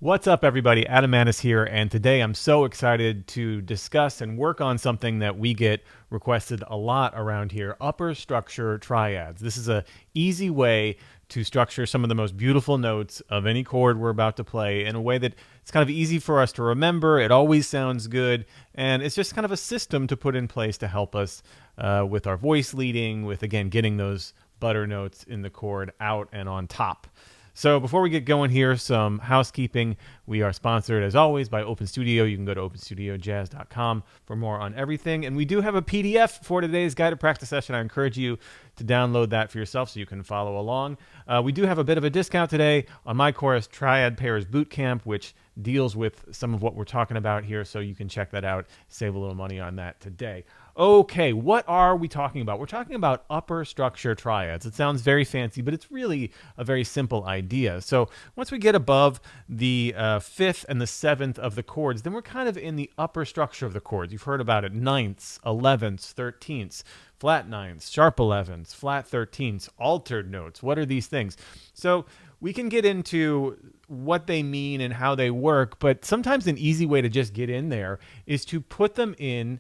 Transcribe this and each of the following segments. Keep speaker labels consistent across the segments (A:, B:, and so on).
A: What's up, everybody? Adam Manis here, and today I'm so excited to discuss and work on something that we get requested a lot around here, upper structure triads. This is a easy way to structure some of the most beautiful notes of any chord we're about to play in a way that it's kind of easy for us to remember. It always sounds good, and it's just kind of a system to put in place to help us with our voice leading, with, again, getting those butter notes in the chord out and on top. So before we get going here, some housekeeping. We are sponsored, as always, by Open Studio. You can go to openstudiojazz.com for more on everything. And we do have a PDF for today's guided practice session. I encourage you to download that for yourself so you can follow along. We do have a bit of a discount today on my course, Triad Pairs Bootcamp, which deals with some of what we're talking about here, so you can check that out, save a little money on that today. Okay, what are we talking about? We're talking about upper structure triads. It sounds very fancy, but it's really a very simple idea. So once we get above the 5th and the 7th of the chords, then we're kind of in the upper structure of the chords. You've heard about it: ninths, 11ths, 13ths, flat ninths, sharp 11ths, flat 13ths, altered notes. What are these things? So we can get into what they mean and how they work, but sometimes an easy way to just get in there is to put them in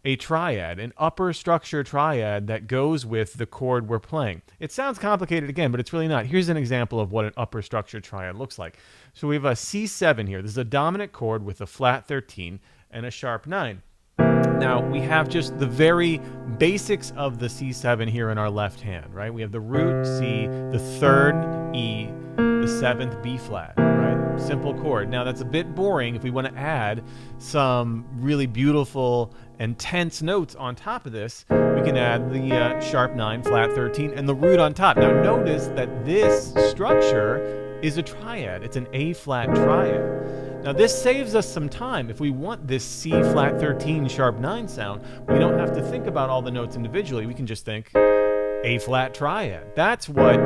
A: a triad, an upper structure triad that goes with the chord we're playing. It sounds complicated again, but it's really not. Here's an example of what an upper structure triad looks like. So we have a C7 here. This is a dominant chord with a flat 13 and a sharp 9. Now, we have just the very basics of the C7 here in our left hand, right? We have the root C, the 3rd E, the 7th B flat, right? Simple chord. Now, that's a bit boring. If we want to add some really beautiful and tense notes on top of this, we can add the sharp 9, flat 13, and the root on top. Now, notice that this structure is a triad. It's an A-flat triad. Now, this saves us some time. If we want this C flat 13 sharp 9 sound, we don't have to think about all the notes individually. We can just think A flat triad. That's what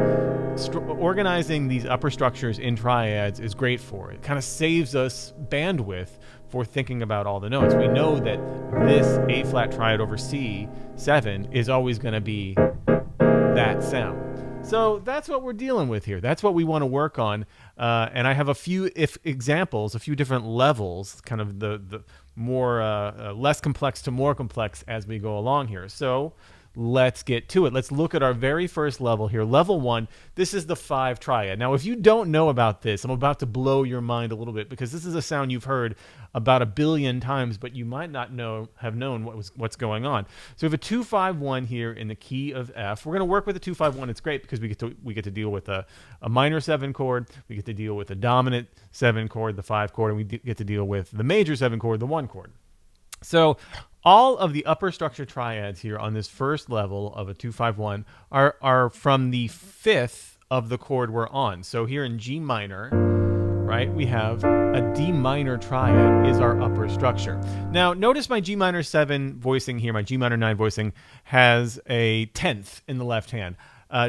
A: organizing these upper structures in triads is great for. It kind of saves us bandwidth for thinking about all the notes. We know that this A flat triad over C7 is always going to be that sound. So that's what we're dealing with here. That's what we want to work on. And I have a few examples, a few different levels, kind of the more less complex to more complex as we go along here. So let's get to it. Let's look at our very first level here. Level 1, this is the 5 triad. Now, if you don't know about this, I'm about to blow your mind a little bit, because this is a sound you've heard about 1 billion times, but you might not have known what's going on. So we have a 2-5-1 here in the key of F. We're going to work with a 2-5-1. It's great because we get to deal with a minor 7 chord. We get to deal with a dominant 7 chord, the 5 chord, and we get to deal with the major 7 chord, the 1 chord. So all of the upper structure triads here on this first level of a 2-5-1 are from the 5th of the chord we're on. So here in G minor, right, we have a D minor triad is our upper structure. Now, notice my G minor 7 voicing here, my G minor 9 voicing has a 10th in the left hand.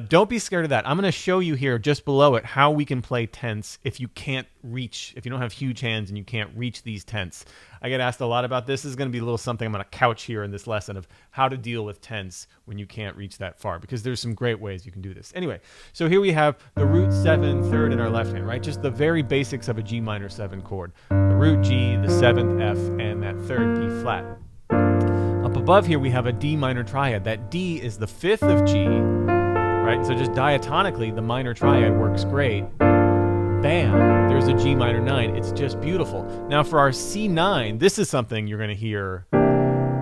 A: Don't be scared of that. I'm going to show you here just below it how we can play tenths if you don't have huge hands and you can't reach these tenths. I get asked a lot about this. This is going to be a little something I'm going to couch here in this lesson of how to deal with tenths when you can't reach that far, because there's some great ways you can do this. Anyway, so here we have the root 7 3rd in our left hand, right? Just the very basics of a G minor 7 chord. The root G, the 7th F, and that 3rd D flat. Up above here we have a D minor triad. That D is the 5th of G, right? So just diatonically, the minor triad works great. Bam, there's a G minor 9. It's just beautiful. Now for our C9, this is something you're going to hear,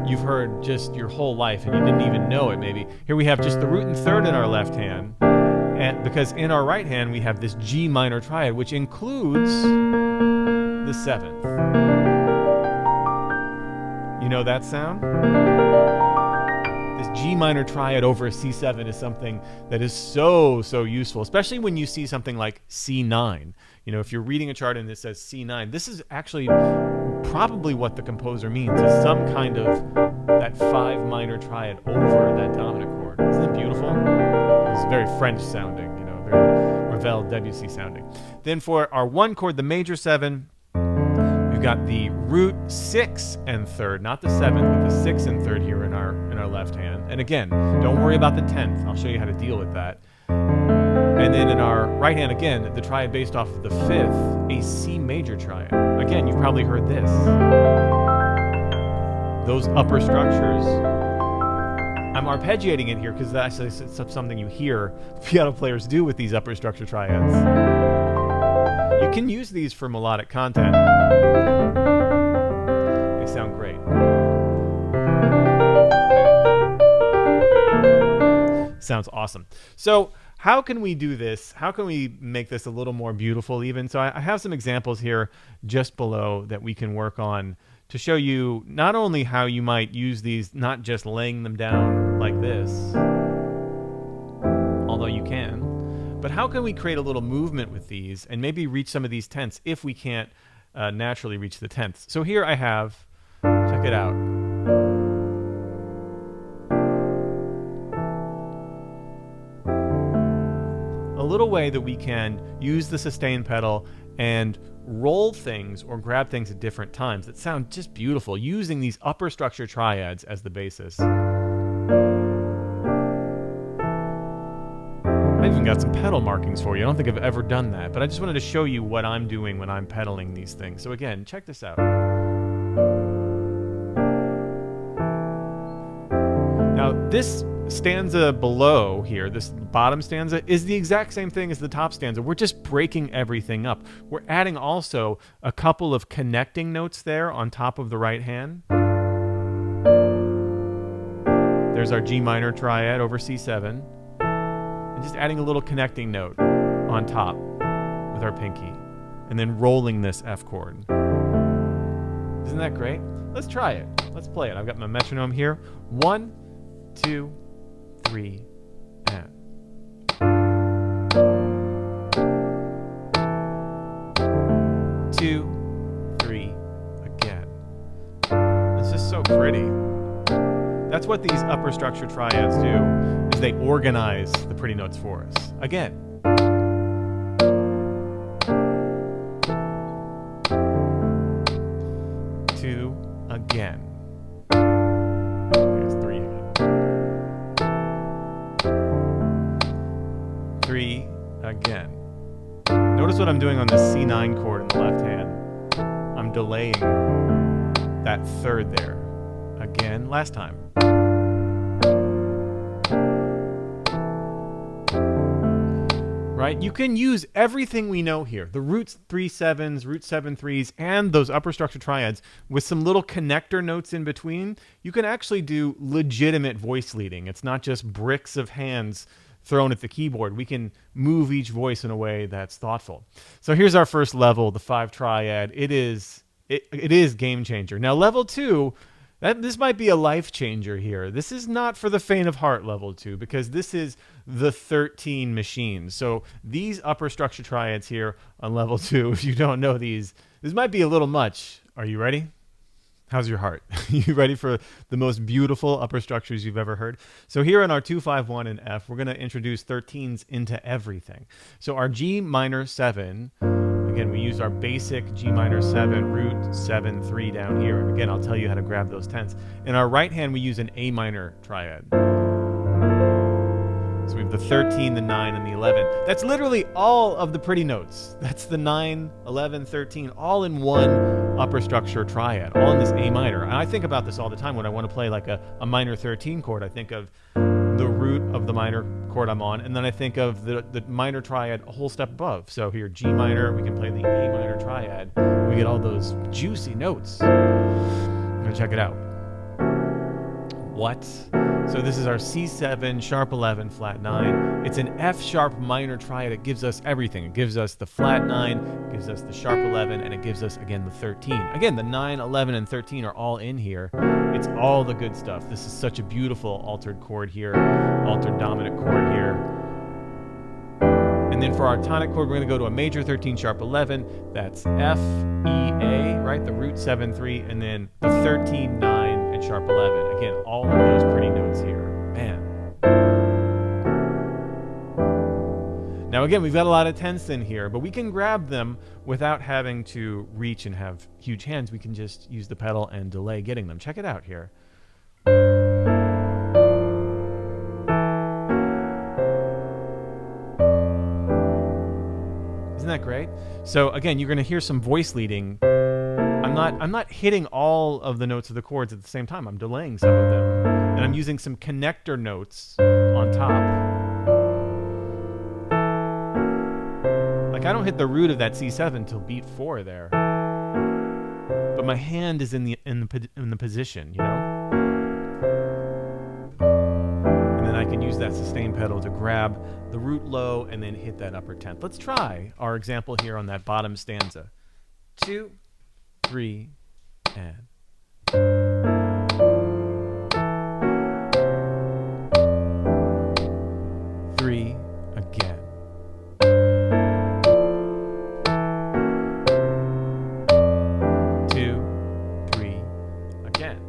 A: you've heard just your whole life and you didn't even know it maybe. Here we have just the root and 3rd in our left hand, and because in our right hand we have this G minor triad, which includes the 7th. You know that sound? This G minor triad over a C7 is something that is so useful, especially when you see something like C9. You know, if you're reading a chart and it says C9, this is actually probably what the composer means, is some kind of that 5 minor triad over that dominant chord. Isn't it beautiful? It's very French sounding, you know, very Ravel, Debussy sounding. Then for our 1 chord, the major 7, we've got the root 6 and 3rd, not the 7th, but the 6 and 3rd here in our left hand. And again, don't worry about the 10th. I'll show you how to deal with that. And then in our right hand, again, the triad based off of the fifth, a C major triad. Again, you've probably heard this. Those upper structures. I'm arpeggiating it here because that's something you hear piano players do with these upper structure triads. You can use these for melodic content. They sound great. Sounds awesome. So how can we do this? How can we make this a little more beautiful even? So I have some examples here just below that we can work on to show you not only how you might use these, not just laying them down like this, although you can, but how can we create a little movement with these and maybe reach some of these tenths if we can't naturally reach the tenths. So here I have, check it out. A little way that we can use the sustain pedal and roll things or grab things at different times that sound just beautiful using these upper structure triads as the basis. I even got some pedal markings for you. I don't think I've ever done that, but I just wanted to show you what I'm doing when I'm pedaling these things. So again, check this out. Now this stanza below here, this bottom stanza, is the exact same thing as the top stanza. We're just breaking everything up. We're adding also a couple of connecting notes there on top of the right hand. There's our G minor triad over C7. And just adding a little connecting note on top with our pinky. And then rolling this F chord. Isn't that great? Let's try it. Let's play it. I've got my metronome here. 1, 2, 3, and 2, 3, again. It's just so pretty. That's what these upper structure triads do, is they organize the pretty notes for us. Again. 2, again. Here's 3 again. 3, again. Notice what I'm doing on the C9 chord in the left hand. I'm delaying that third there. Again, last time. Right? You can use everything we know here, the root 3/7s, root 7/3s, and those upper structure triads with some little connector notes in between. You can actually do legitimate voice leading. It's not just bricks of hands thrown at the keyboard. We can move each voice in a way that's thoughtful. So here's our first level, the 5 triad. It is game changer. Now level 2, this might be a life changer here. This is not for the faint of heart, level 2, because this is the 13 machines. So these upper structure triads here on level 2, if you don't know these, this might be a little much. Are you ready? How's your heart? You ready for the most beautiful upper structures you've ever heard? So here in our 2, 5, 1, and F, we're going to introduce 13s into everything. So our G minor 7, again, we use our basic G minor 7, root 7, 3 down here. And again, I'll tell you how to grab those 10s. In our right hand, we use an A minor triad. So we have the 13, the 9, and the 11. That's literally all of the pretty notes. That's the 9, 11, 13, all in one upper structure triad, all in this A minor. And I think about this all the time when I want to play like a minor 13 chord. I think of the root of the minor chord I'm on, and then I think of the minor triad a whole step above. So here, G minor, we can play the A minor triad. We get all those juicy notes. I'm gonna check it out. What? So this is our C7, sharp 11, flat 9. It's an F sharp minor triad. It gives us everything. It gives us the flat 9, it gives us the sharp 11, and it gives us, again, the 13. Again, the 9, 11, and 13 are all in here. It's all the good stuff. This is such a beautiful altered chord here, altered dominant chord here. And then for our tonic chord, we're going to go to a major 13, sharp 11. That's F, E, A, right? The root 7, 3, and then the 13, 9, and sharp 11. Again, all of those pretty notes here. Man. Now again, we've got a lot of 10ths in here, but we can grab them without having to reach and have huge hands. We can just use the pedal and delay getting them. Check it out here. that great? So again, you're going to hear some voice leading. I'm not hitting all of the notes of the chords at the same time. I'm delaying some of them, and I'm using some connector notes on top. Like I don't hit the root of that C7 till beat 4 there, but my hand is in the position, you know. And then I can use that sustain pedal to grab the root low and then hit that upper 10th. Let's try our example here on that bottom stanza. 2, 3, and 3 again. 2, 3 again.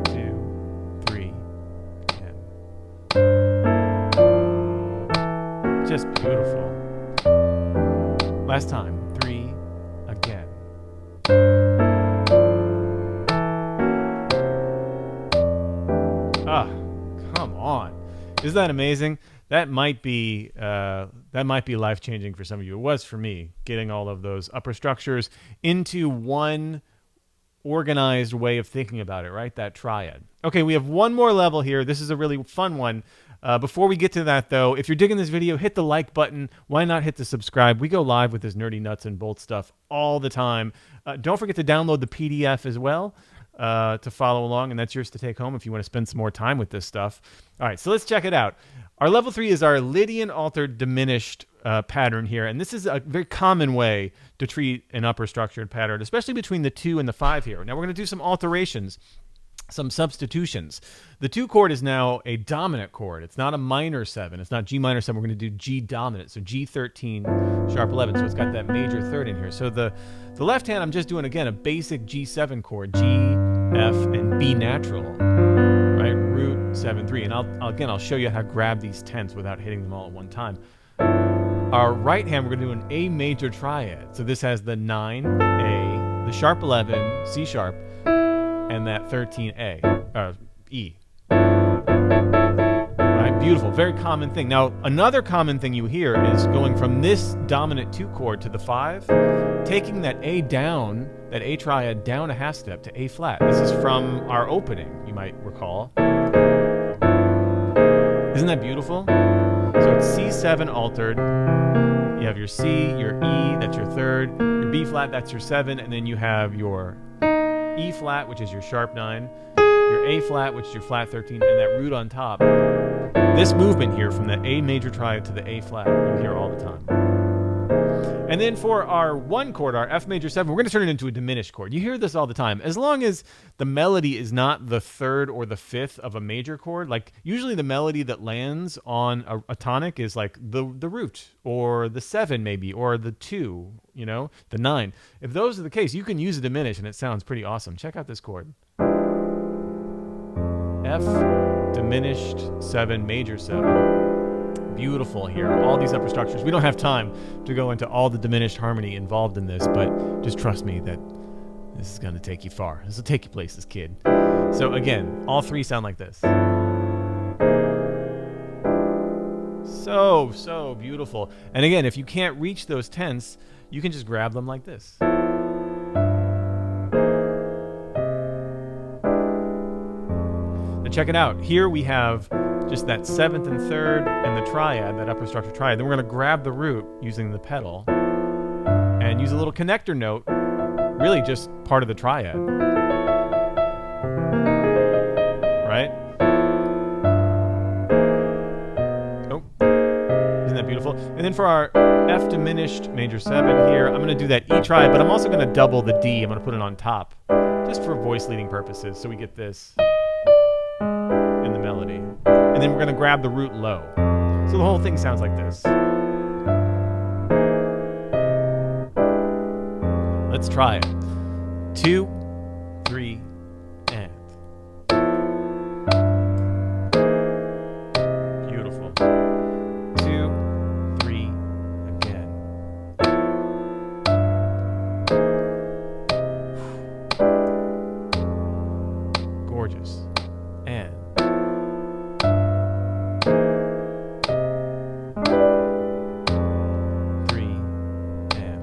A: 2, 3 again. Just beautiful. Last time, 3 again. Ah, come on. Isn't that amazing? That might be life-changing for some of you. It was for me, getting all of those upper structures into one organized way of thinking about it, right? That triad. Okay, we have one more level here. This is a really fun one. Before we get to that, though, if you're digging this video, hit the like button. Why not hit the subscribe? We go live with this nerdy nuts and bolts stuff all the time. Don't forget to download the PDF as well to follow along, and that's yours to take home if you want to spend some more time with this stuff. All right, so let's check it out. Our level 3 is our Lydian altered diminished pattern here, and this is a very common way to treat an upper structured pattern, especially between the 2 and the 5 here. Now we're going to do some alterations, some substitutions. The 2 chord is now a dominant chord. It's not a minor 7. It's not G minor 7. We're going to do G dominant, so G13 sharp 11. So it's got that major third in here. So the left hand, I'm just doing, again, a basic G7 chord, G, F, and B natural, right? Root, 7, 3. And I'll show you how to grab these 10ths without hitting them all at one time. Our right hand, we're going to do an A major triad. So this has the 9, A, the sharp 11, C sharp, and that 13A, E. Right, beautiful, very common thing. Now, another common thing you hear is going from this dominant 2 chord to the 5, taking that A down, that A triad down a half step to A flat. This is from our opening, you might recall. Isn't that beautiful? So it's C7 altered. You have your C, your E, that's your third, your B flat, that's your 7, and then you have your E flat, which is your sharp 9, your A flat, which is your flat 13, and that root on top. This movement here from the A major triad to the A flat, you hear all the time. And then for our 1 chord, our F major 7, we're going to turn it into a diminished chord. You hear this all the time. As long as the melody is not the 3rd or the 5th of a major chord, like usually the melody that lands on a tonic is like the root or the 7 maybe, or the 2, you know, the 9. If those are the case, you can use a diminished and it sounds pretty awesome. Check out this chord. F diminished 7 major 7. Beautiful here. All these upper structures. We don't have time to go into all the diminished harmony involved in this, but just trust me that this is going to take you far. This will take you places, kid. So again, all 3 sound like this. So beautiful. And again, if you can't reach those 10ths, you can just grab them like this. Now check it out. Here we have just that 7th and 3rd and the triad, that upper structure triad. Then we're going to grab the root using the pedal and use a little connector note, really just part of the triad. Right? Oh, isn't that beautiful? And then for our F diminished major 7 here, I'm going to do that E triad, but I'm also going to double the D. I'm going to put it on top just for voice leading purposes. So we get this in the melody. And then we're going to grab the root low. So the whole thing sounds like this. Let's try it. 2, 3, and. Beautiful. 2, 3, again. Gorgeous. And.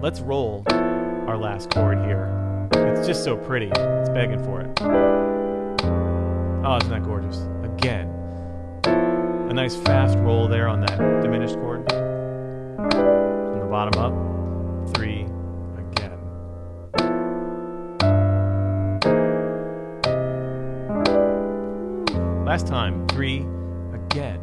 A: let's roll our last chord here. It's just so pretty. It's begging for it. Oh, isn't that gorgeous? Again. A nice fast roll there on that diminished chord. From the bottom up. 3 again. Last time. 3 again.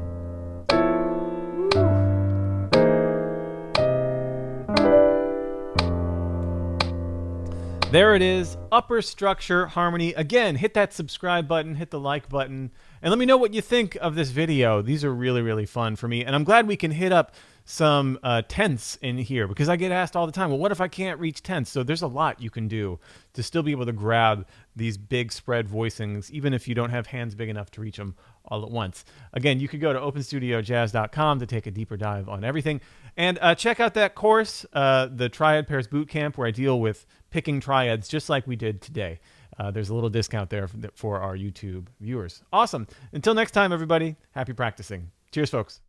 A: There it is, upper structure harmony. Again, hit that subscribe button, hit the like button, and let me know what you think of this video. These are really, really fun for me, and I'm glad we can hit up some tenths in here, because I get asked all the time, well, what if I can't reach tenths? So there's a lot you can do to still be able to grab these big spread voicings, even if you don't have hands big enough to reach them all at once. Again, you could go to openstudiojazz.com to take a deeper dive on everything. And check out that course, the Triad Pairs Bootcamp, where I deal with picking triads just like we did today. There's a little discount there for our YouTube viewers. Awesome. Until next time, everybody, happy practicing. Cheers, folks.